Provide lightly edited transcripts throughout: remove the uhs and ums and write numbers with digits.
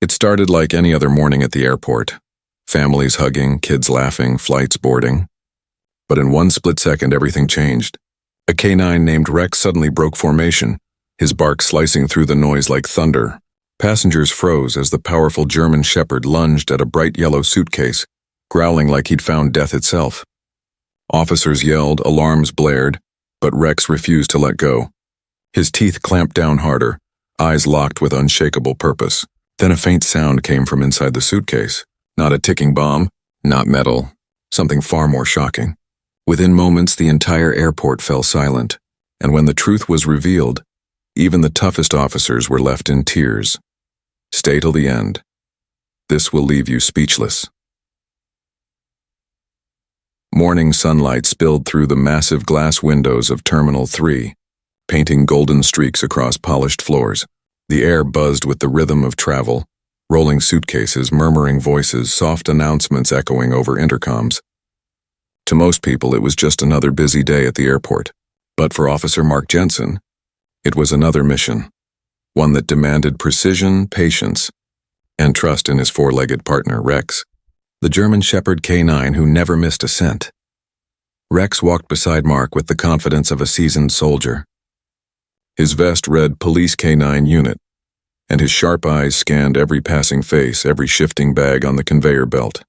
It started like any other morning at the airport. Families hugging, kids laughing, flights boarding. But in one split second, everything changed. A canine named Rex suddenly broke formation, his bark slicing through the noise like thunder. Passengers froze as the powerful German shepherd lunged at a bright yellow suitcase, growling like he'd found death itself. Officers yelled, alarms blared, but Rex refused to let go. His teeth clamped down harder, eyes locked with unshakable purpose. Then a faint sound came from inside the suitcase. Not a ticking bomb, not metal, something far more shocking. Within moments, the entire airport fell silent, and when the truth was revealed, even the toughest officers were left in tears. Stay till the end. This will leave you speechless. Morning sunlight spilled through the massive glass windows of Terminal 3, painting golden streaks across polished floors. The air buzzed with the rhythm of travel, rolling suitcases, murmuring voices, soft announcements echoing over intercoms. To most people, it was just another busy day at the airport. But for Officer Mark Jensen, it was another mission, one that demanded precision, patience, and trust in his four-legged partner, Rex, the German Shepherd canine who never missed a scent. Rex walked beside Mark with the confidence of a seasoned soldier. His vest read Police Canine Unit, and his sharp eyes scanned every passing face, every shifting bag on the conveyor belt.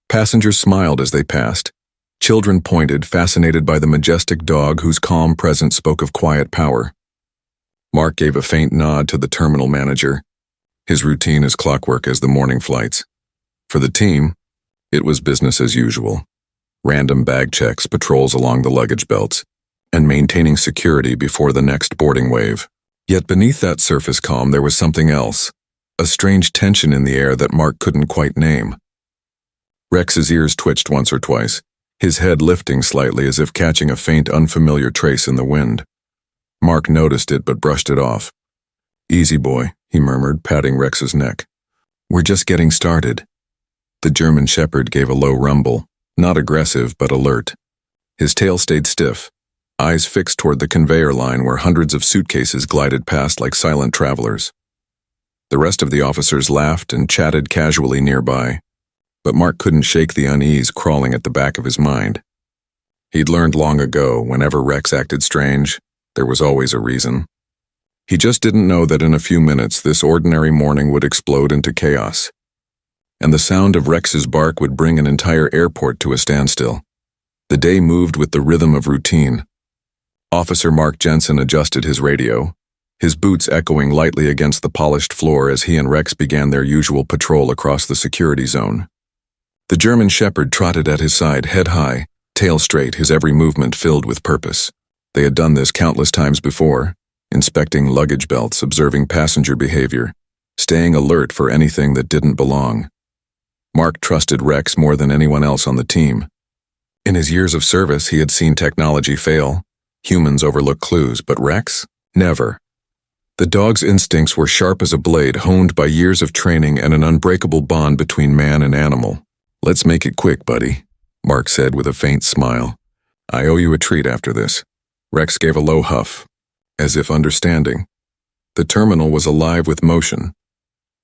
Passengers smiled as they passed. Children pointed, fascinated by the majestic dog whose calm presence spoke of quiet power. Mark gave a faint nod to the terminal manager, his routine as clockwork as the morning flights. For the team, it was business as usual. Random bag checks, patrols along the luggage belts, and maintaining security before the next boarding wave. Yet beneath that surface calm there was something else, a strange tension in the air that Mark couldn't quite name. Rex's ears twitched once or twice, his head lifting slightly as if catching a faint, unfamiliar trace in the wind. Mark noticed it but brushed it off. "Easy, boy," he murmured, patting Rex's neck. "We're just getting started." The German Shepherd gave a low rumble, not aggressive but alert. His tail stayed stiff, eyes fixed toward the conveyor line where hundreds of suitcases glided past like silent travelers. The rest of the officers laughed and chatted casually nearby, but Mark couldn't shake the unease crawling at the back of his mind. He'd learned long ago, whenever Rex acted strange, there was always a reason. He just didn't know that in a few minutes this ordinary morning would explode into chaos, and the sound of Rex's bark would bring an entire airport to a standstill. The day moved with the rhythm of routine. Officer Mark Jensen adjusted his radio, his boots echoing lightly against the polished floor as he and Rex began their usual patrol across the security zone. The German Shepherd trotted at his side, head high, tail straight, his every movement filled with purpose. They had done this countless times before, inspecting luggage belts, observing passenger behavior, staying alert for anything that didn't belong. Mark trusted Rex more than anyone else on the team. In his years of service, he had seen technology fail, humans overlook clues, but Rex? Never. The dog's instincts were sharp as a blade, honed by years of training and an unbreakable bond between man and animal. "Let's make it quick, buddy," Mark said with a faint smile. "I owe you a treat after this." Rex gave a low huff, as if understanding. The terminal was alive with motion.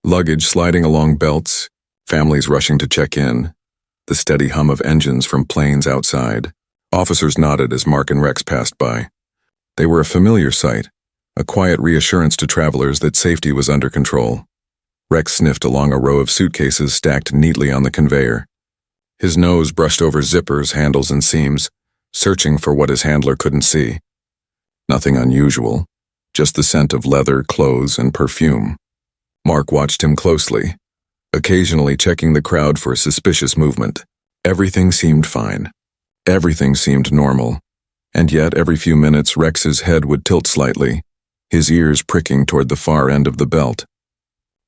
Luggage sliding along belts, families rushing to check in, the steady hum of engines from planes outside. Officers nodded as Mark and Rex passed by. They were a familiar sight, a quiet reassurance to travelers that safety was under control. Rex sniffed along a row of suitcases stacked neatly on the conveyor. His nose brushed over zippers, handles, and seams, searching for what his handler couldn't see. Nothing unusual, just the scent of leather, clothes, and perfume. Mark watched him closely, occasionally checking the crowd for suspicious movement. Everything seemed fine. Everything seemed normal. And yet, every few minutes, Rex's head would tilt slightly, his ears pricking toward the far end of the belt.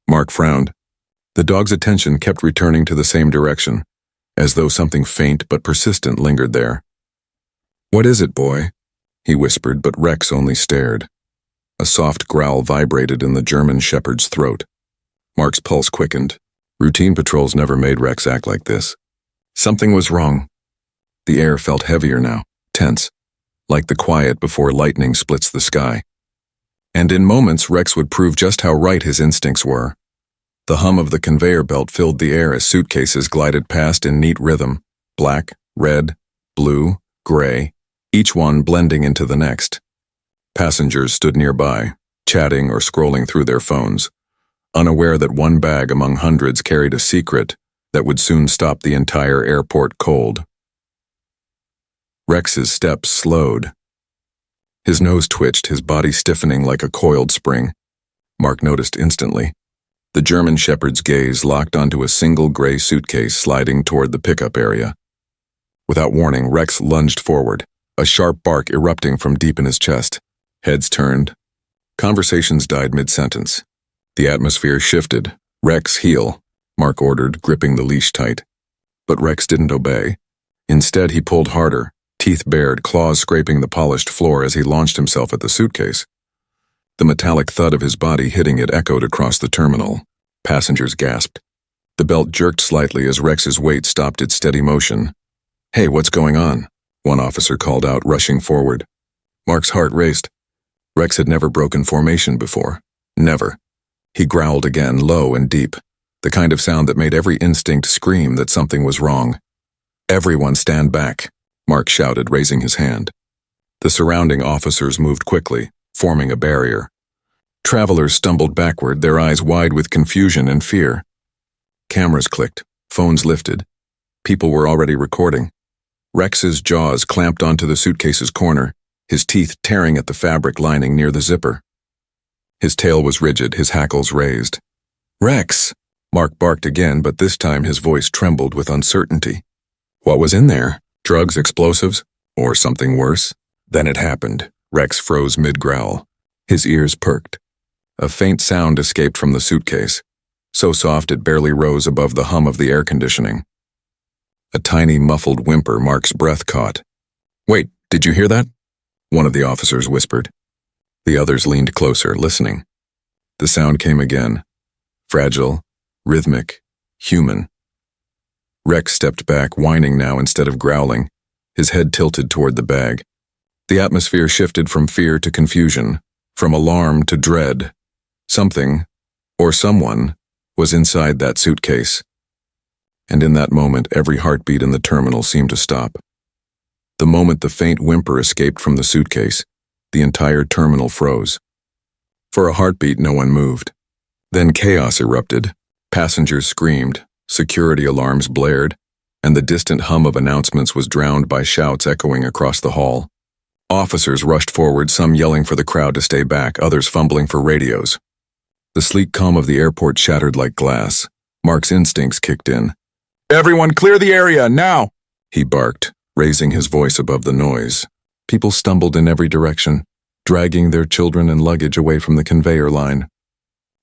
Mark frowned. The dog's attention kept returning to the same direction, as though something faint but persistent lingered there. "What is it, boy?" he whispered, but Rex only stared. A soft growl vibrated in the German Shepherd's throat. Mark's pulse quickened. Routine patrols never made Rex act like this. Something was wrong. The air felt heavier now, tense, like the quiet before lightning splits the sky. And in moments, Rex would prove just how right his instincts were. The hum of the conveyor belt filled the air as suitcases glided past in neat rhythm, black, red, blue, gray, each one blending into the next. Passengers stood nearby, chatting or scrolling through their phones, unaware that one bag among hundreds carried a secret that would soon stop the entire airport cold. Rex's steps slowed. His nose twitched, his body stiffening like a coiled spring. Mark noticed instantly. The German shepherd's gaze locked onto a single gray suitcase sliding toward the pickup area. Without warning, Rex lunged forward, a sharp bark erupting from deep in his chest. Heads turned. Conversations died mid-sentence. The atmosphere shifted. "Rex, heel," Mark ordered, gripping the leash tight. But Rex didn't obey. Instead, he pulled harder, teeth bared, claws scraping the polished floor as he launched himself at the suitcase. The metallic thud of his body hitting it echoed across the terminal. Passengers gasped. The belt jerked slightly as Rex's weight stopped its steady motion. "Hey, what's going on?" one officer called out, rushing forward. Mark's heart raced. Rex had never broken formation before. Never. He growled again, low and deep, the kind of sound that made every instinct scream that something was wrong. "Everyone stand back," Mark shouted, raising his hand. The surrounding officers moved quickly, forming a barrier. Travelers stumbled backward, their eyes wide with confusion and fear. Cameras clicked, phones lifted. People were already recording. Rex's jaws clamped onto the suitcase's corner, his teeth tearing at the fabric lining near the zipper. His tail was rigid, his hackles raised. "Rex!" Mark barked again, but this time his voice trembled with uncertainty. What was in there? Drugs, explosives, or something worse? Then it happened. Rex froze mid-growl. His ears perked. A faint sound escaped from the suitcase, so soft it barely rose above the hum of the air conditioning. A tiny muffled whimper Mark's breath caught. "Wait, did you hear that?" one of the officers whispered. The others leaned closer, listening. The sound came again. Fragile, rhythmic, human. Rex stepped back, whining now instead of growling, his head tilted toward the bag. The atmosphere shifted from fear to confusion, from alarm to dread. Something, or someone, was inside that suitcase. And in that moment, every heartbeat in the terminal seemed to stop. The moment the faint whimper escaped from the suitcase, the entire terminal froze. For a heartbeat, no one moved. Then chaos erupted. Passengers screamed, security alarms blared, and the distant hum of announcements was drowned by shouts echoing across the hall. Officers rushed forward, some yelling for the crowd to stay back, others fumbling for radios. The sleek calm of the airport shattered like glass. Mark's instincts kicked in. "Everyone clear the area, now!" he barked, raising his voice above the noise. People stumbled in every direction, dragging their children and luggage away from the conveyor line.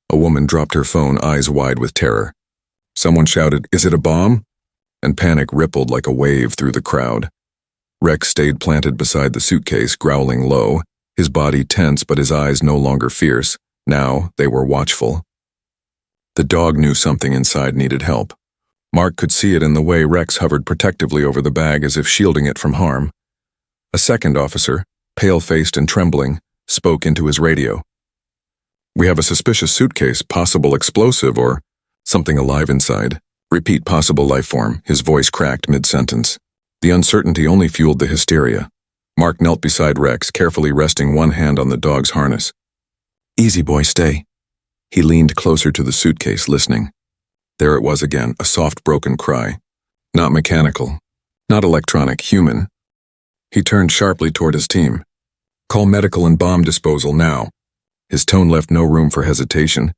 A woman dropped her phone, eyes wide with terror. Someone shouted, "Is it a bomb?" And panic rippled like a wave through the crowd. Rex stayed planted beside the suitcase, growling low, his body tense but his eyes no longer fierce. Now they were watchful. The dog knew something inside needed help. Mark could see it in the way Rex hovered protectively over the bag as if shielding it from harm. A second officer, pale-faced and trembling, spoke into his radio. "We have a suspicious suitcase, possible explosive or something alive inside. Repeat, possible life form." His voice cracked mid-sentence. The uncertainty only fueled the hysteria. Mark knelt beside Rex, carefully resting one hand on the dog's harness. "Easy, boy, stay." He leaned closer to the suitcase, listening. There it was again, a soft, broken cry. Not mechanical, not electronic, human. He turned sharply toward his team. "Call medical and bomb disposal now." His tone left no room for hesitation.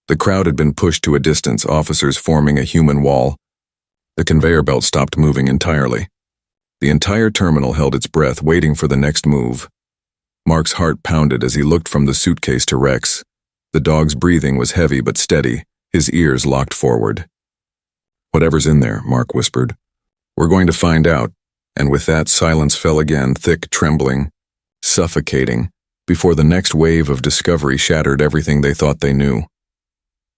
The crowd had been pushed to a distance, officers forming a human wall. The conveyor belt stopped moving entirely. The entire terminal held its breath, waiting for the next move. Mark's heart pounded as he looked from the suitcase to Rex. The dog's breathing was heavy but steady, his ears locked forward. "Whatever's in there," Mark whispered. "We're going to find out." And with that, silence fell again, thick, trembling, suffocating, before the next wave of discovery shattered everything they thought they knew.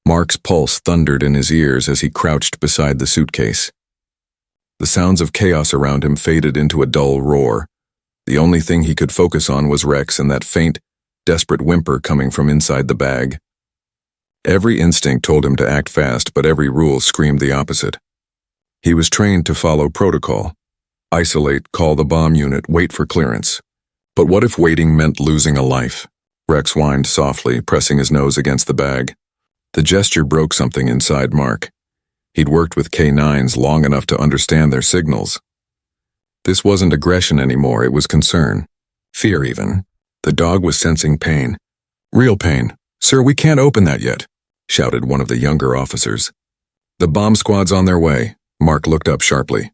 Mark's pulse thundered in his ears as he crouched beside the suitcase. The sounds of chaos around him faded into a dull roar. The only thing he could focus on was Rex and that faint, desperate whimper coming from inside the bag. Every instinct told him to act fast, but every rule screamed the opposite. He was trained to follow protocol. Isolate, call the bomb unit, wait for clearance. But what if waiting meant losing a life? Rex whined softly, pressing his nose against the bag. The gesture broke something inside Mark. He'd worked with K9s long enough to understand their signals. This wasn't aggression anymore, it was concern. Fear even. The dog was sensing pain. Real pain. "Sir, we can't open that yet," shouted one of the younger officers. "The bomb squad's on their way." Mark looked up sharply.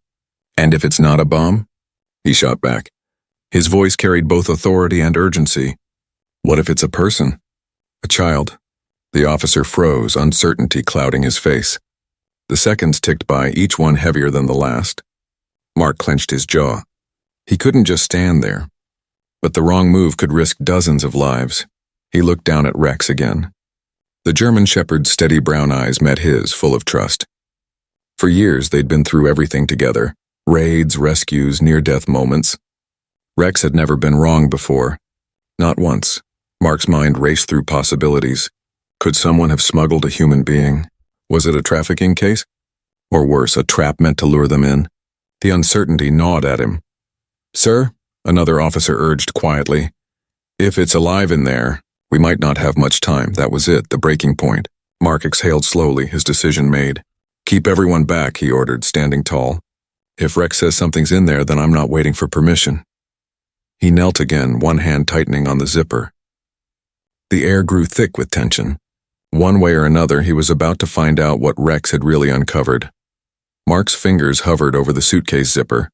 "And if it's not a bomb?" He shot back. His voice carried both authority and urgency. "What if it's a person? A child?" The officer froze, uncertainty clouding his face. The seconds ticked by, each one heavier than the last. Mark clenched his jaw. He couldn't just stand there. But the wrong move could risk dozens of lives. He looked down at Rex again. The German shepherd's steady brown eyes met his, full of trust. For years, they'd been through everything together. Raids, rescues, near-death moments. Rex had never been wrong before. Not once. Mark's mind raced through possibilities. Could someone have smuggled a human being? Was it a trafficking case? Or worse, a trap meant to lure them in? The uncertainty gnawed at him. "Sir," another officer urged quietly, "if it's alive in there, we might not have much time." That was it, the breaking point. Mark exhaled slowly, his decision made. "Keep everyone back," he ordered, standing tall. "If Rex says something's in there, then I'm not waiting for permission." He knelt again, one hand tightening on the zipper. The air grew thick with tension. One way or another, he was about to find out what Rex had really uncovered. Mark's fingers hovered over the suitcase zipper,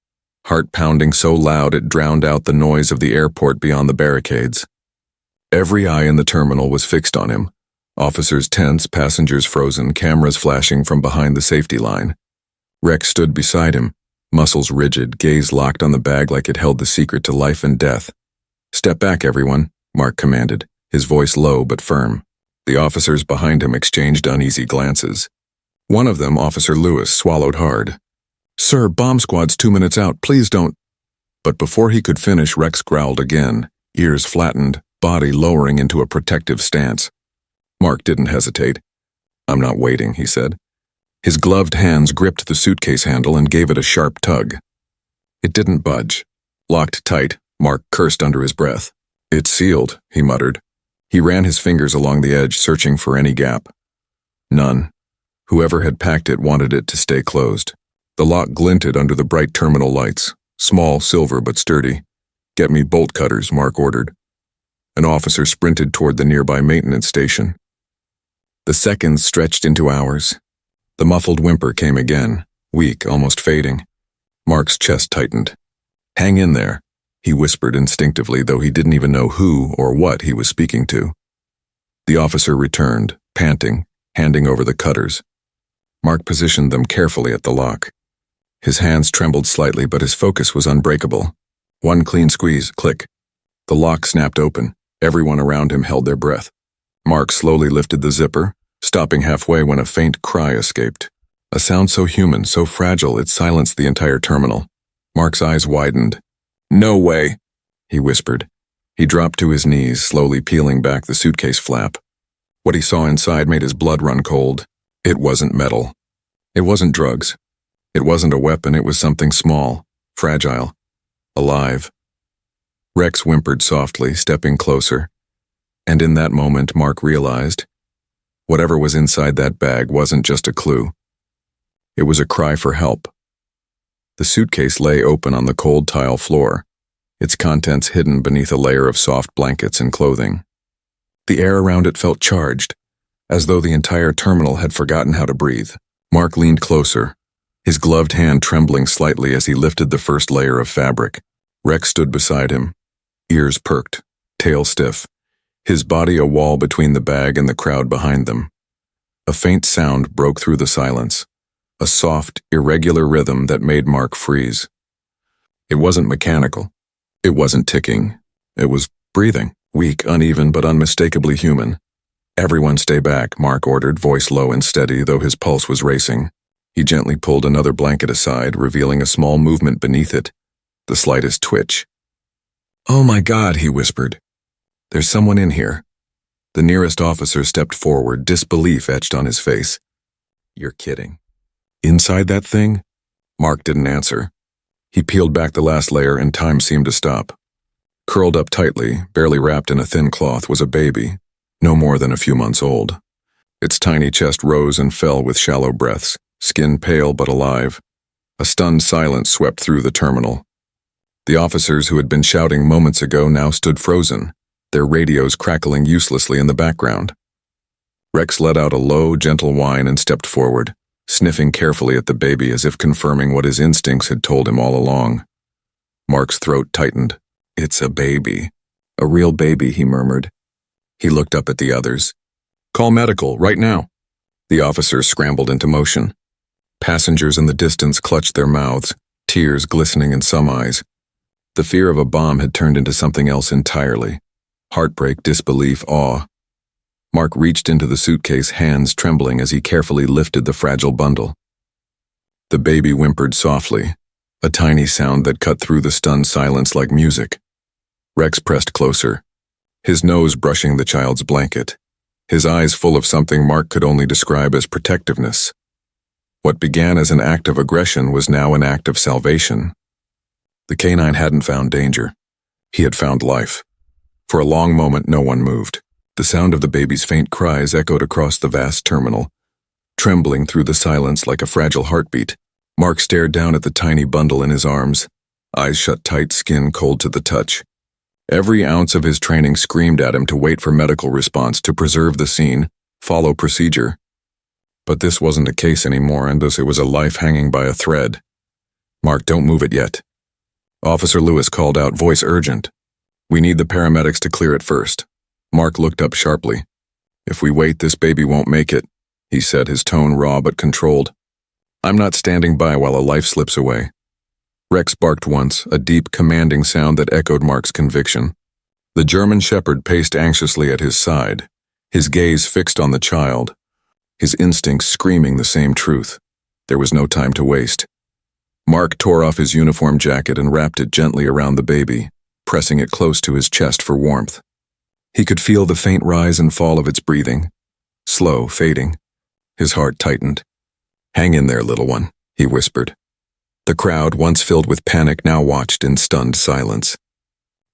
heart pounding so loud it drowned out the noise of the airport beyond the barricades. Every eye in the terminal was fixed on him. Officers tense, passengers frozen, cameras flashing from behind the safety line. Rex stood beside him, muscles rigid, gaze locked on the bag like it held the secret to life and death. "Step back, everyone," Mark commanded, his voice low but firm. The officers behind him exchanged uneasy glances. One of them, Officer Lewis, swallowed hard. "Sir, bomb squad's 2 minutes out, please don't." But before he could finish, Rex growled again, ears flattened, body lowering into a protective stance. Mark didn't hesitate. "I'm not waiting," he said. His gloved hands gripped the suitcase handle and gave it a sharp tug. It didn't budge. Locked tight, Mark cursed under his breath. "It's sealed," he muttered. He ran his fingers along the edge, searching for any gap. None. Whoever had packed it wanted it to stay closed. The lock glinted under the bright terminal lights, small, silver, but sturdy. "Get me bolt cutters," Mark ordered. An officer sprinted toward the nearby maintenance station. The seconds stretched into hours. The muffled whimper came again, weak, almost fading. Mark's chest tightened. "Hang in there," he whispered instinctively, though he didn't even know who or what he was speaking to. The officer returned, panting, handing over the cutters. Mark positioned them carefully at the lock. His hands trembled slightly, but his focus was unbreakable. One clean squeeze, click. The lock snapped open. Everyone around him held their breath. Mark slowly lifted the zipper, stopping halfway when a faint cry escaped. A sound so human, so fragile, it silenced the entire terminal. Mark's eyes widened. "No way," he whispered. He dropped to his knees, slowly peeling back the suitcase flap. What he saw inside made his blood run cold. It wasn't metal. It wasn't drugs. It wasn't a weapon, it was something small, fragile, alive. Rex whimpered softly, stepping closer. And in that moment, Mark realized whatever was inside that bag wasn't just a clue. It was a cry for help. The suitcase lay open on the cold tile floor, its contents hidden beneath a layer of soft blankets and clothing. The air around it felt charged, as though the entire terminal had forgotten how to breathe. Mark leaned closer, his gloved hand trembling slightly as he lifted the first layer of fabric. Rex stood beside him, ears perked, tail stiff, his body a wall between the bag and the crowd behind them. A faint sound broke through the silence, a soft, irregular rhythm that made Mark freeze. It wasn't mechanical. It wasn't ticking. It was breathing, weak, uneven, but unmistakably human. "Everyone stay back," Mark ordered, voice low and steady, though his pulse was racing. He gently pulled another blanket aside, revealing a small movement beneath it, the slightest twitch. "Oh my God," he whispered. "There's someone in here." The nearest officer stepped forward, disbelief etched on his face. "You're kidding." "Inside that thing?" Mark didn't answer. He peeled back the last layer and time seemed to stop. Curled up tightly, barely wrapped in a thin cloth, was a baby, no more than a few months old. Its tiny chest rose and fell with shallow breaths, skin pale but alive. A stunned silence swept through the terminal. The officers who had been shouting moments ago now stood frozen, their radios crackling uselessly in the background. Rex let out a low, gentle whine and stepped forward, sniffing carefully at the baby as if confirming what his instincts had told him all along. Mark's throat tightened. "It's a baby. A real baby," he murmured. He looked up at the others. "Call medical, right now." The officers scrambled into motion. Passengers in the distance clutched their mouths, tears glistening in some eyes. The fear of a bomb had turned into something else entirely. Heartbreak, disbelief, awe. Mark reached into the suitcase, hands trembling as he carefully lifted the fragile bundle. The baby whimpered softly, a tiny sound that cut through the stunned silence like music. Rex pressed closer, his nose brushing the child's blanket, his eyes full of something Mark could only describe as protectiveness. What began as an act of aggression was now an act of salvation. The canine hadn't found danger. He had found life. For a long moment, no one moved. The sound of the baby's faint cries echoed across the vast terminal, trembling through the silence like a fragile heartbeat. Mark stared down at the tiny bundle in his arms, eyes shut tight, skin cold to the touch. Every ounce of his training screamed at him to wait for medical response, to preserve the scene, follow procedure. But this wasn't a case anymore, and thus it was a life hanging by a thread. "Mark, don't move it yet." Officer Lewis called out, voice urgent. "We need the paramedics to clear it first." Mark looked up sharply. "If we wait, this baby won't make it," he said, his tone raw but controlled. "I'm not standing by while a life slips away." Rex barked once, a deep, commanding sound that echoed Mark's conviction. The German shepherd paced anxiously at his side, his gaze fixed on the child, his instincts screaming the same truth. There was no time to waste. Mark tore off his uniform jacket and wrapped it gently around the baby, pressing it close to his chest for warmth. He could feel the faint rise and fall of its breathing, slow, fading. His heart tightened. "Hang in there, little one," he whispered. The crowd, once filled with panic, now watched in stunned silence.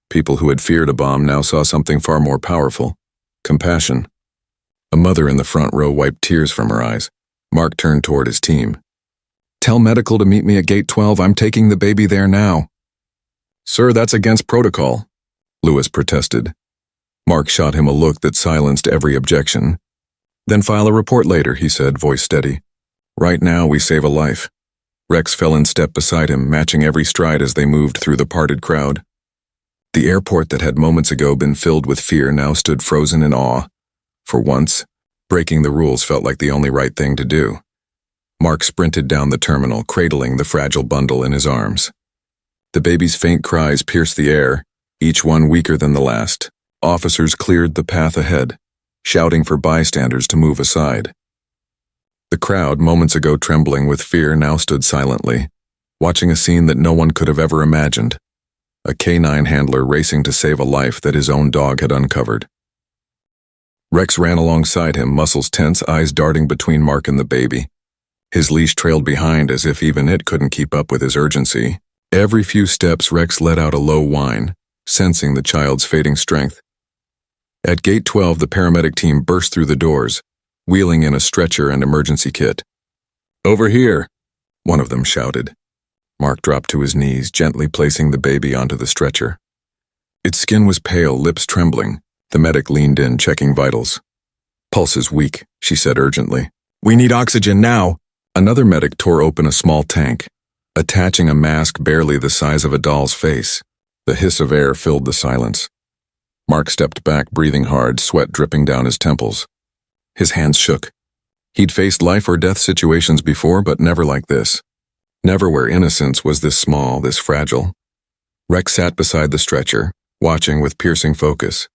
People who had feared a bomb now saw something far more powerful: compassion. A mother in the front row wiped tears from her eyes. Mark turned toward his team. "Tell medical to meet me at gate 12. I'm taking the baby there now." "Sir, that's against protocol," Lewis protested. Mark shot him a look that silenced every objection. "Then file a report later," he said, voice steady. "Right now, we save a life." Rex fell in step beside him, matching every stride as they moved through the parted crowd. The airport that had moments ago been filled with fear now stood frozen in awe. For once, breaking the rules felt like the only right thing to do. Mark sprinted down the terminal, cradling the fragile bundle in his arms. The baby's faint cries pierced the air, each one weaker than the last. Officers cleared the path ahead, shouting for bystanders to move aside. The crowd, moments ago trembling with fear, now stood silently, watching a scene that no one could have ever imagined. A canine handler racing to save a life that his own dog had uncovered. Rex ran alongside him, muscles tense, eyes darting between Mark and the baby. His leash trailed behind as if even it couldn't keep up with his urgency. Every few steps, Rex let out a low whine, sensing the child's fading strength. At gate 12, the paramedic team burst through the doors, wheeling in a stretcher and emergency kit. "Over here," one of them shouted. Mark dropped to his knees, gently placing the baby onto the stretcher. Its skin was pale, lips trembling. The medic leaned in, checking vitals. "Pulse is weak," she said urgently. "We need oxygen now." Another medic tore open a small tank, attaching a mask barely the size of a doll's face. The hiss of air filled the silence. Mark stepped back, breathing hard, sweat dripping down his temples. His hands shook. He'd faced life or death situations before, but never like this. Never where innocence was this small, this fragile. Rex sat beside the stretcher, watching with piercing focus.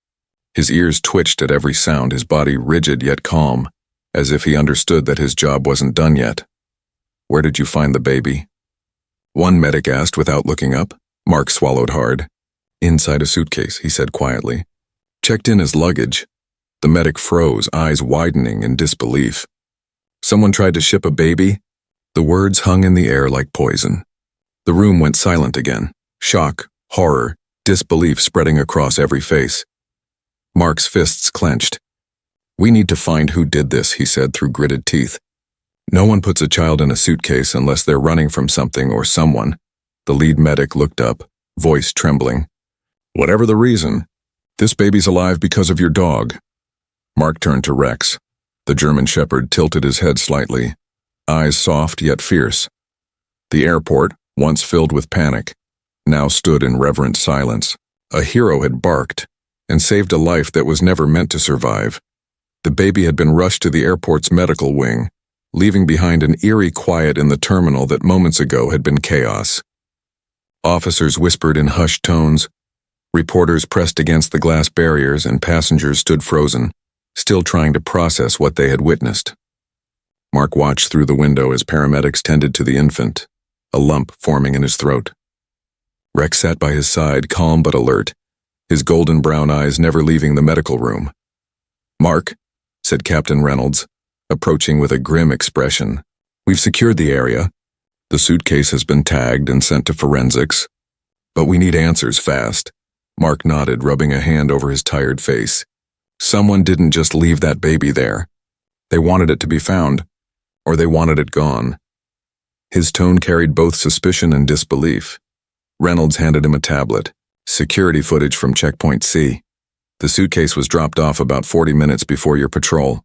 His ears twitched at every sound, his body rigid yet calm, as if he understood that his job wasn't done yet. "Where did you find the baby?" one medic asked without looking up. Mark swallowed hard. "Inside a suitcase," he said quietly. "Checked in as luggage." The medic froze, eyes widening in disbelief. Someone tried to ship a baby? The words hung in the air like poison. The room went silent again. Shock, horror, disbelief spreading across every face. Mark's fists clenched. "We need to find who did this," he said through gritted teeth. "No one puts a child in a suitcase unless they're running from something or someone." The lead medic looked up, voice trembling. "Whatever the reason, this baby's alive because of your dog." Mark turned to Rex. The German shepherd tilted his head slightly, eyes soft yet fierce. The airport, once filled with panic, now stood in reverent silence. A hero had barked and saved a life that was never meant to survive. The baby had been rushed to the airport's medical wing, leaving behind an eerie quiet in the terminal that moments ago had been chaos. Officers whispered in hushed tones. Reporters pressed against the glass barriers, and passengers stood frozen, still trying to process what they had witnessed. Mark watched through the window as paramedics tended to the infant, a lump forming in his throat. Rex sat by his side, calm but alert, his golden brown eyes never leaving the medical room. "Mark," said Captain Reynolds, approaching with a grim expression, "we've secured the area. The suitcase has been tagged and sent to forensics. But we need answers fast." Mark nodded, rubbing a hand over his tired face. "Someone didn't just leave that baby there. They wanted it to be found, or they wanted it gone." His tone carried both suspicion and disbelief. Reynolds handed him a tablet, security footage from Checkpoint C. "The suitcase was dropped off about 40 minutes before your patrol."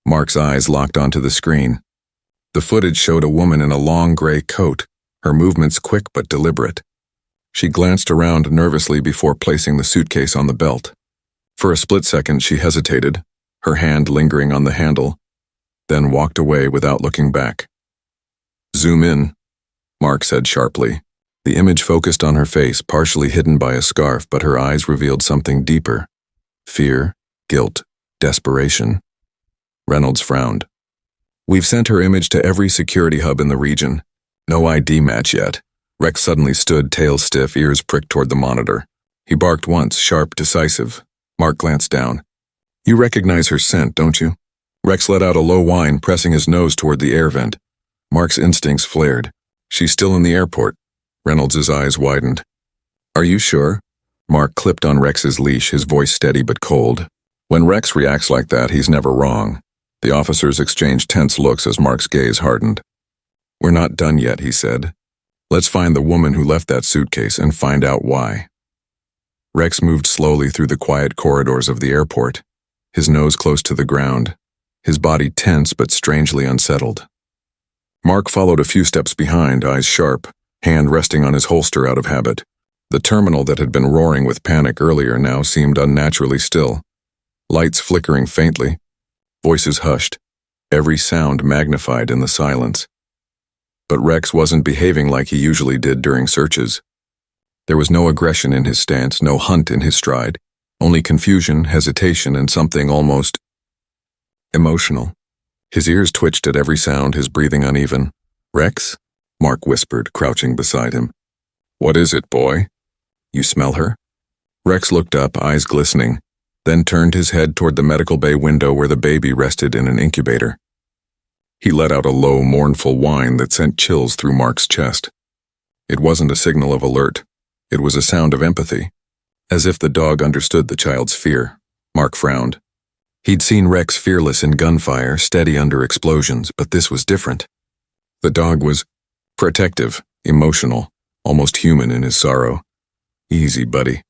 Mark's eyes locked onto the screen. The footage showed a woman in a long gray coat, her movements quick but deliberate. She glanced around nervously before placing the suitcase on the belt. For a split second she hesitated, her hand lingering on the handle, then walked away without looking back. "Zoom in," Mark said sharply. The image focused on her face, partially hidden by a scarf, but her eyes revealed something deeper. Fear, guilt, desperation. Reynolds frowned. "We've sent her image to every security hub in the region. No ID match yet." Rex suddenly stood, tail stiff, ears pricked toward the monitor. He barked once, sharp, decisive. Mark glanced down. "You recognize her scent, don't you?" Rex let out a low whine, pressing his nose toward the air vent. Mark's instincts flared. "She's still in the airport." Reynolds' eyes widened. "Are you sure?" Mark clipped on Rex's leash, his voice steady but cold. When Rex reacts like that, he's never wrong. The officers exchanged tense looks as Mark's gaze hardened. "We're not done yet," he said. "Let's find the woman who left that suitcase and find out why." Rex moved slowly through the quiet corridors of the airport, his nose close to the ground, his body tense but strangely unsettled. Mark followed a few steps behind, eyes sharp, hand resting on his holster out of habit. The terminal that had been roaring with panic earlier now seemed unnaturally still. Lights flickering faintly, voices hushed, every sound magnified in the silence. But Rex wasn't behaving like he usually did during searches. There was no aggression in his stance, no hunt in his stride, only confusion, hesitation, and something almost emotional. His ears twitched at every sound, his breathing uneven. "Rex?" Mark whispered, crouching beside him. "What is it, boy? You smell her?" Rex looked up, eyes glistening, then turned his head toward the medical bay window where the baby rested in an incubator. He let out a low, mournful whine that sent chills through Mark's chest. It wasn't a signal of alert. It was a sound of empathy, as if the dog understood the child's fear. Mark frowned. He'd seen Rex fearless in gunfire, steady under explosions, but this was different. The dog was protective, emotional, almost human in his sorrow. "Easy, buddy,"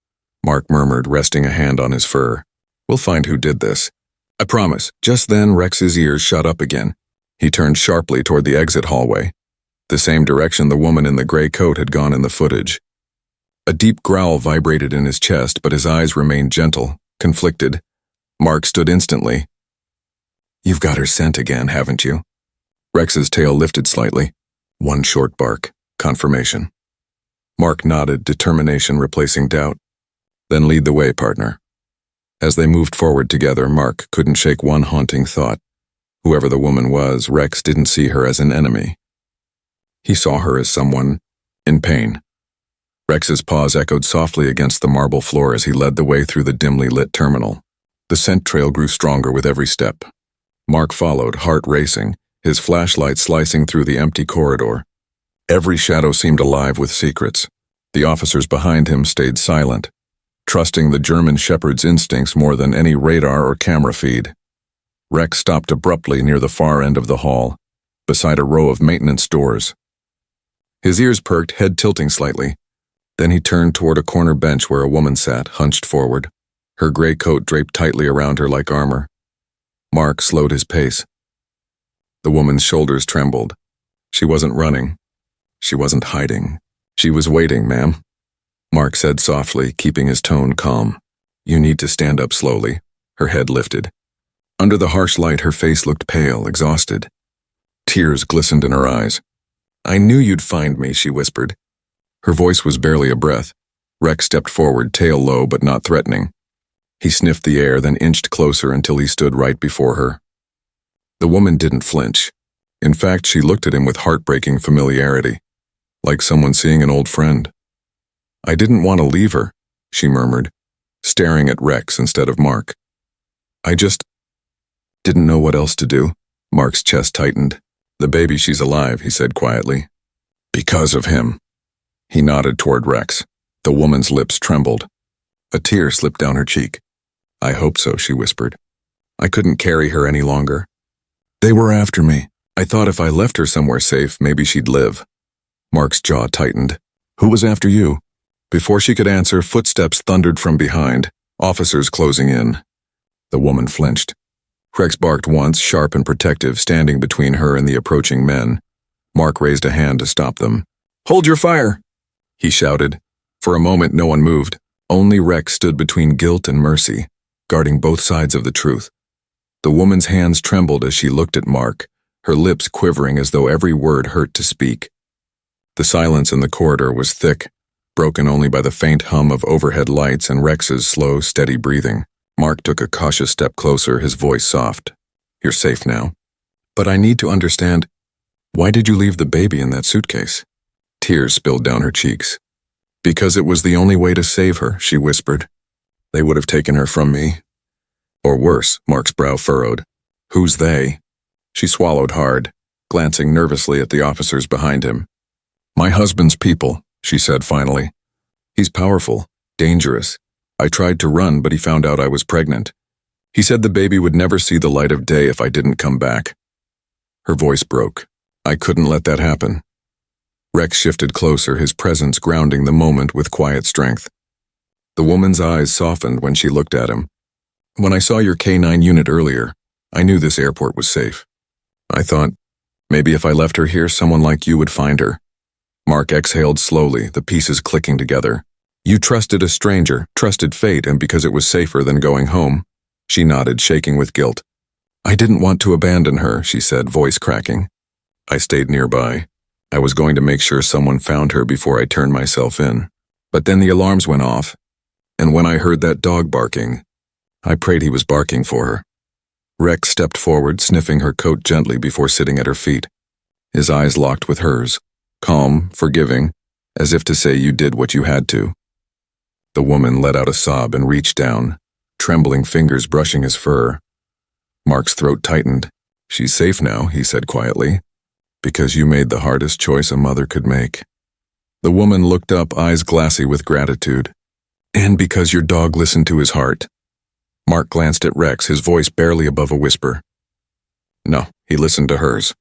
Mark murmured, resting a hand on his fur. "We'll find who did this. I promise." Just then, Rex's ears shot up again. He turned sharply toward the exit hallway, the same direction the woman in the gray coat had gone in the footage. A deep growl vibrated in his chest, but his eyes remained gentle, conflicted. Mark stood instantly. "You've got her scent again, haven't you?" Rex's tail lifted slightly. One short bark, confirmation. Mark nodded, determination replacing doubt. "Then lead the way, partner." As they moved forward together, Mark couldn't shake one haunting thought. Whoever the woman was, Rex didn't see her as an enemy. He saw her as someone in pain. Rex's paws echoed softly against the marble floor as he led the way through the dimly lit terminal. The scent trail grew stronger with every step. Mark followed, heart racing, his flashlight slicing through the empty corridor. Every shadow seemed alive with secrets. The officers behind him stayed silent, trusting the German shepherd's instincts more than any radar or camera feed. Rex stopped abruptly near the far end of the hall, beside a row of maintenance doors. His ears perked, head tilting slightly. Then he turned toward a corner bench where a woman sat, hunched forward, her gray coat draped tightly around her like armor. Mark slowed his pace. The woman's shoulders trembled. She wasn't running. She wasn't hiding. She was waiting, ma'am. Mark said softly, keeping his tone calm. You need to stand up slowly. Her head lifted. Under the harsh light, her face looked pale, exhausted. Tears glistened in her eyes. I knew you'd find me, she whispered. Her voice was barely a breath. Rex stepped forward, tail low but not threatening. He sniffed the air, then inched closer until he stood right before her. The woman didn't flinch. In fact, she looked at him with heartbreaking familiarity, like someone seeing an old friend. I didn't want to leave her, she murmured, staring at Rex instead of Mark. I just didn't know what else to do. Mark's chest tightened. The baby, she's alive, he said quietly. Because of him. He nodded toward Rex. The woman's lips trembled. A tear slipped down her cheek. I hope so, she whispered. I couldn't carry her any longer. They were after me. I thought if I left her somewhere safe, maybe she'd live. Mark's jaw tightened. Who was after you? Before she could answer, footsteps thundered from behind, officers closing in. The woman flinched. Rex barked once, sharp and protective, standing between her and the approaching men. Mark raised a hand to stop them. Hold your fire, he shouted. For a moment, no one moved. Only Rex stood between guilt and mercy, guarding both sides of the truth. The woman's hands trembled as she looked at Mark, her lips quivering as though every word hurt to speak. The silence in the corridor was thick, broken only by the faint hum of overhead lights and Rex's slow, steady breathing. Mark took a cautious step closer, his voice soft. You're safe now. But I need to understand, why did you leave the baby in that suitcase? Tears spilled down her cheeks. Because it was the only way to save her, she whispered. They would have taken her from me. Or worse, Mark's brow furrowed. Who's they? She swallowed hard, glancing nervously at the officers behind him. My husband's people, she said finally. He's powerful, dangerous. I tried to run, but he found out I was pregnant. He said the baby would never see the light of day if I didn't come back. Her voice broke. I couldn't let that happen. Rex shifted closer, his presence grounding the moment with quiet strength. The woman's eyes softened when she looked at him. When I saw your K9 unit earlier, I knew this airport was safe. I thought, maybe if I left her here, someone like you would find her. Mark exhaled slowly, the pieces clicking together. You trusted a stranger, trusted fate, and because it was safer than going home. She nodded, shaking with guilt. I didn't want to abandon her, she said, voice cracking. I stayed nearby. I was going to make sure someone found her before I turned myself in. But then the alarms went off, and when I heard that dog barking, I prayed he was barking for her. Rex stepped forward, sniffing her coat gently before sitting at her feet. His eyes locked with hers, calm, forgiving, as if to say you did what you had to. The woman let out a sob and reached down, trembling fingers brushing his fur. Mark's throat tightened. She's safe now, he said quietly. Because you made the hardest choice a mother could make. The woman looked up, eyes glassy with gratitude. And because your dog listened to his heart. Mark glanced at Rex, his voice barely above a whisper. No, he listened to hers.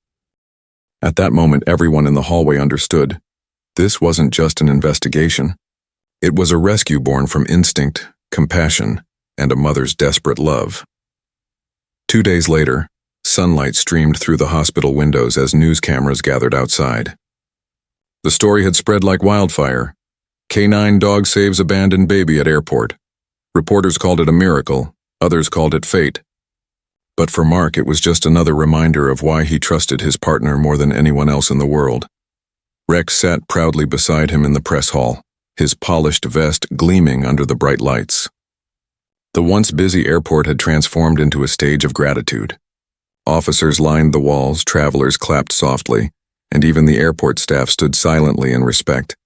At that moment, everyone in the hallway understood. This wasn't just an investigation. It was a rescue born from instinct, compassion, and a mother's desperate love. 2 days later, sunlight streamed through the hospital windows as news cameras gathered outside. The story had spread like wildfire. K9 dog saves abandoned baby at airport. Reporters called it a miracle, others called it fate. But for Mark, it was just another reminder of why he trusted his partner more than anyone else in the world. Rex sat proudly beside him in the press hall, his polished vest gleaming under the bright lights. The once busy airport had transformed into a stage of gratitude. Officers lined the walls, travelers clapped softly, and even the airport staff stood silently in respect.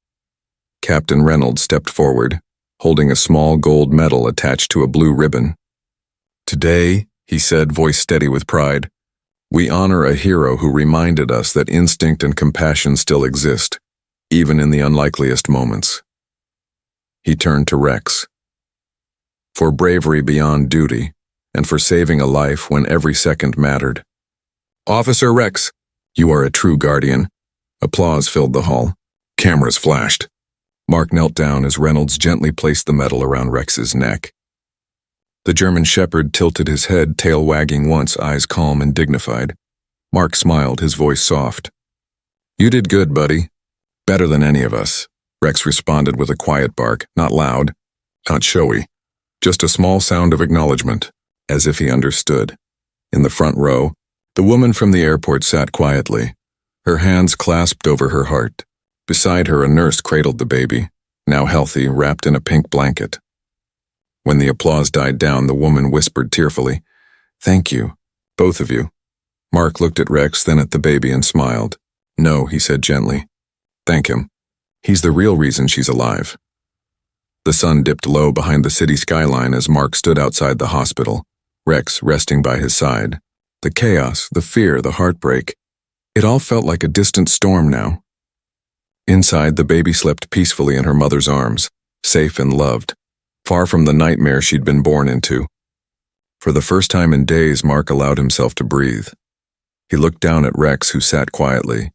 Captain Reynolds stepped forward, holding a small gold medal attached to a blue ribbon. Today, he said, voice steady with pride, we honor a hero who reminded us that instinct and compassion still exist, even in the unlikeliest moments. He turned to Rex. For bravery beyond duty, and for saving a life when every second mattered. Officer Rex, you are a true guardian. Applause filled the hall. Cameras flashed. Mark knelt down as Reynolds gently placed the medal around Rex's neck. The German shepherd tilted his head, tail wagging once, eyes calm and dignified. Mark smiled, his voice soft. You did good, buddy. Better than any of us. Rex responded with a quiet bark, not loud, not showy, just a small sound of acknowledgement, as if he understood. In the front row, the woman from the airport sat quietly, her hands clasped over her heart. Beside her, a nurse cradled the baby, now healthy, wrapped in a pink blanket. When the applause died down, the woman whispered tearfully, Thank you, both of you. Mark looked at Rex, then at the baby and smiled. No, he said gently. Thank him. He's the real reason she's alive. The sun dipped low behind the city skyline as Mark stood outside the hospital, Rex resting by his side. The chaos, the fear, the heartbreak, it all felt like a distant storm now. Inside, the baby slept peacefully in her mother's arms, safe and loved, far from the nightmare she'd been born into. For the first time in days, Mark allowed himself to breathe. He looked down at Rex, who sat quietly,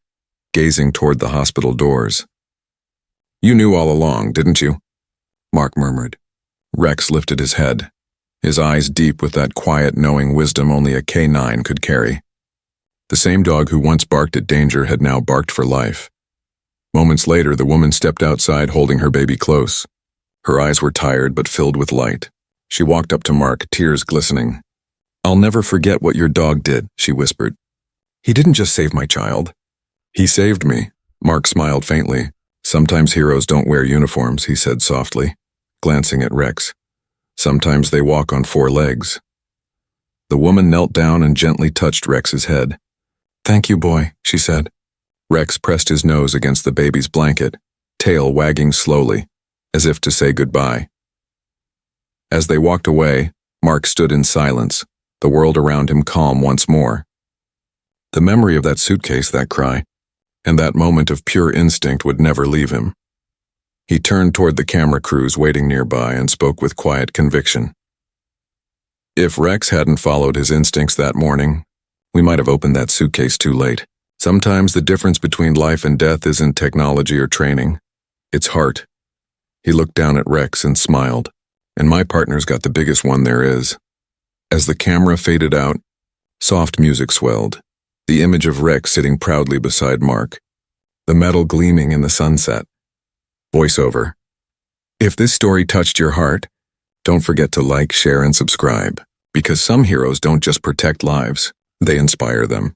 gazing toward the hospital doors. You knew all along, didn't you? Mark murmured. Rex lifted his head, his eyes deep with that quiet, knowing wisdom only a K9 could carry. The same dog who once barked at danger had now barked for life. Moments later, the woman stepped outside holding her baby close. Her eyes were tired but filled with light. She walked up to Mark, tears glistening. I'll never forget what your dog did, she whispered. He didn't just save my child. He saved me. Mark smiled faintly. Sometimes heroes don't wear uniforms, he said softly, glancing at Rex. Sometimes they walk on 4 legs. The woman knelt down and gently touched Rex's head. Thank you, boy, she said. Rex pressed his nose against the baby's blanket, tail wagging slowly, as if to say goodbye. As they walked away, Mark stood in silence, the world around him calm once more. The memory of that suitcase, that cry, and that moment of pure instinct would never leave him. He turned toward the camera crews waiting nearby and spoke with quiet conviction. If Rex hadn't followed his instincts that morning, we might have opened that suitcase too late. Sometimes the difference between life and death isn't technology or training. It's heart. He looked down at Rex and smiled. And my partner's got the biggest one there is. As the camera faded out, soft music swelled, the image of Rex sitting proudly beside Mark, the medal gleaming in the sunset. Voiceover. If this story touched your heart, don't forget to like, share, and subscribe, because some heroes don't just protect lives, they inspire them.